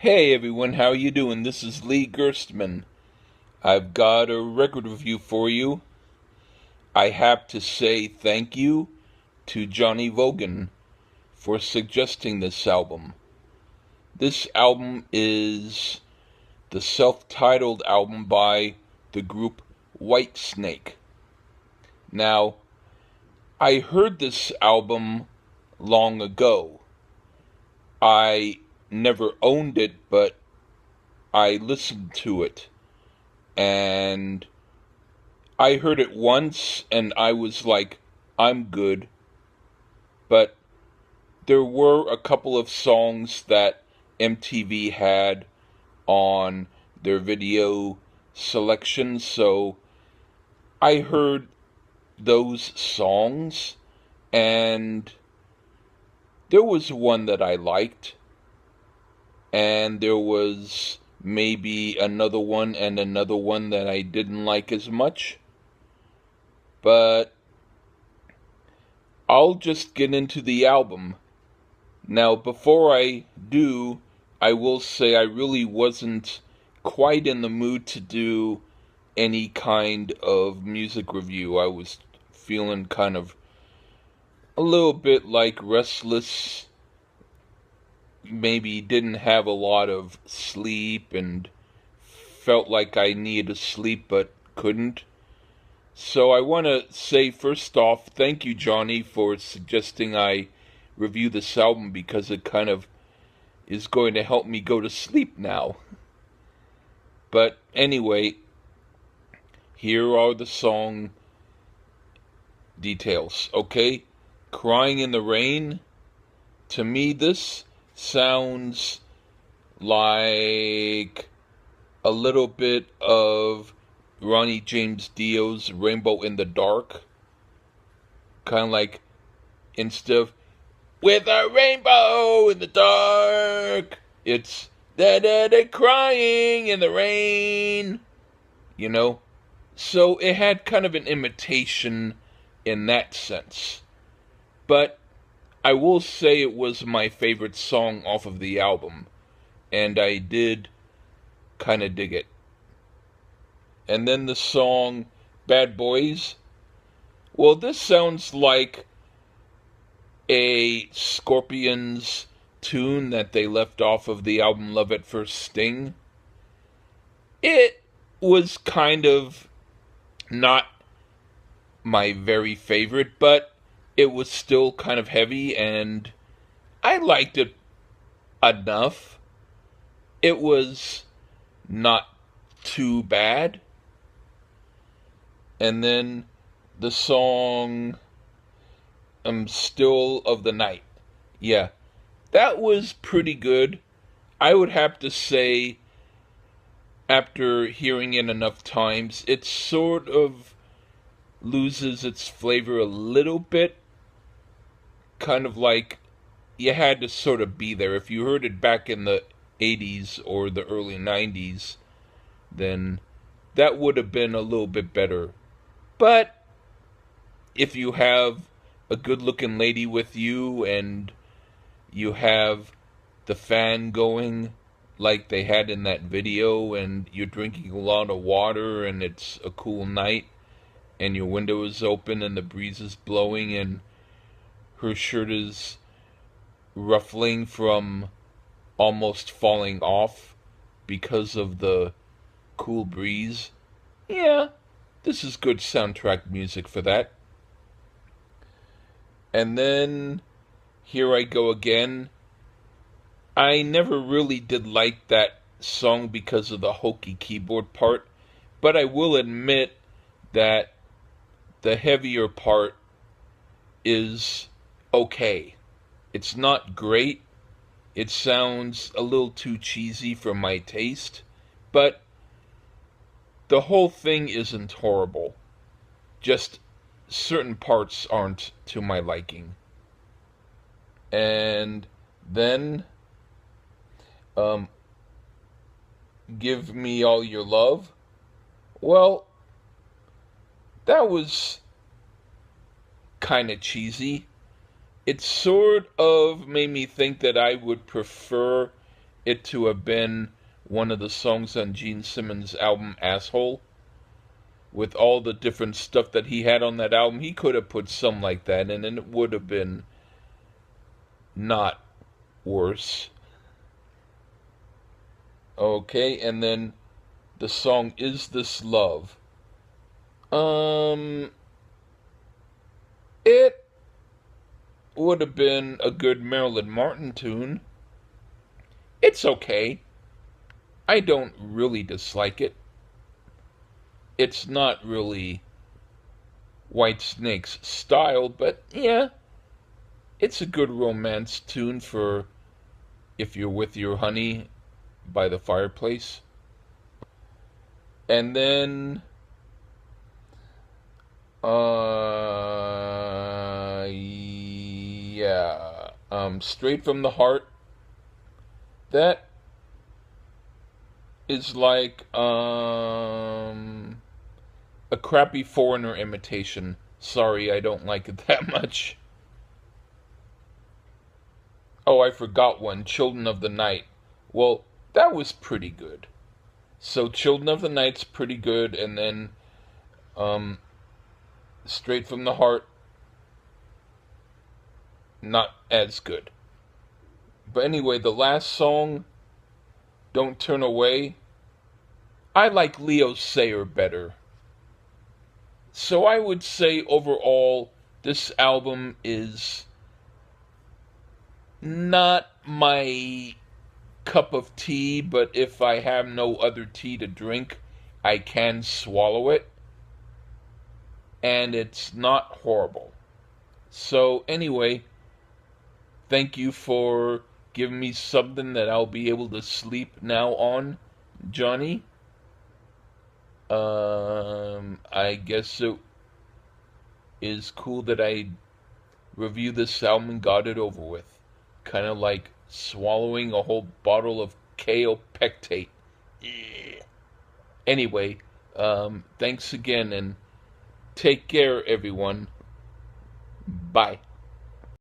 Hey everyone, how you doing? This is Lee Gerstmann. I've got a record review for you. I have to say thank you to Johnny Vogan for suggesting this album. This album is the self-titled album by the group Whitesnake. Now, I heard this album long ago. I never owned it, but I listened to it. And I heard it once and I was like, I'm good. But there were a couple of songs that MTV had on their video selection, so I heard those songs, and there was one that I liked, and there was maybe another one and another one that I didn't like as much. But I'll just get into the album. Now, before I do, I will say I really wasn't quite in the mood to do any kind of music review. I was feeling kind of a little bit like restless, maybe didn't have a lot of sleep and felt like I needed to sleep but couldn't. So I want to say first off, thank you, Johnny, for suggesting I review this album because it kind of is going to help me go to sleep now. But anyway, here are the song details, okay? Crying in the Rain. To me, this sounds like a little bit of Ronnie James Dio's Rainbow in the Dark. Kind of like, instead of with a rainbow in the dark, it's da-da-da crying in the rain, you know? So it had kind of an imitation in that sense. But I will say it was my favorite song off of the album, and I did kind of dig it. And then the song Bad Boys. Well, this sounds like a Scorpions tune that they left off of the album Love at First Sting. It was kind of not my very favorite, but it was still kind of heavy and I liked it enough. It was not too bad. And then the song Still of the Night. Yeah, that was pretty good. I would have to say, after hearing it enough times, it sort of loses its flavor a little bit. Kind of like you had to sort of be there. If you heard it back in the 80s or the early 90s, then that would have been a little bit better. But if you have a good-looking lady with you and you have the fan going like they had in that video and you're drinking a lot of water and it's a cool night and your window is open and the breeze is blowing and her shirt is ruffling from almost falling off because of the cool breeze, yeah, this is good soundtrack music for that. And then, Here I Go Again. I never really did like that song because of the hokey keyboard part, but I will admit that the heavier part is okay. It's not great. It sounds a little too cheesy for my taste, but the whole thing isn't horrible. Just certain parts aren't to my liking. And then Give Me All Your Love. Well, that was kind of cheesy. It sort of made me think that I would prefer it to have been one of the songs on Gene Simmons' album Asshole. With all the different stuff that he had on that album, he could have put some like that in, and it would have been not worse. Okay, and then the song Is This Love? It would have been a good Marilyn Martin tune. It's okay. I don't really dislike it. It's not really Whitesnake's style, but yeah, it's a good romance tune for if you're with your honey by the fireplace. And then yeah, Straight from the Heart. That is like a crappy Foreigner imitation. Sorry, I don't like it that much. Oh, I forgot one. Children of the Night. Well, that was pretty good. So Children of the Night's pretty good, and then Straight from the Heart, not as good. But anyway, the last song, Don't Turn Away, I like Leo Sayer better. So I would say overall, this album is not my cup of tea, but if I have no other tea to drink, I can swallow it. And it's not horrible. So anyway, thank you for giving me something that I'll be able to sleep now on, Johnny. I guess it is cool that I review this album and got it over with. Kind of like swallowing a whole bottle of kaopectate. Anyway, thanks again and take care, everyone. Bye.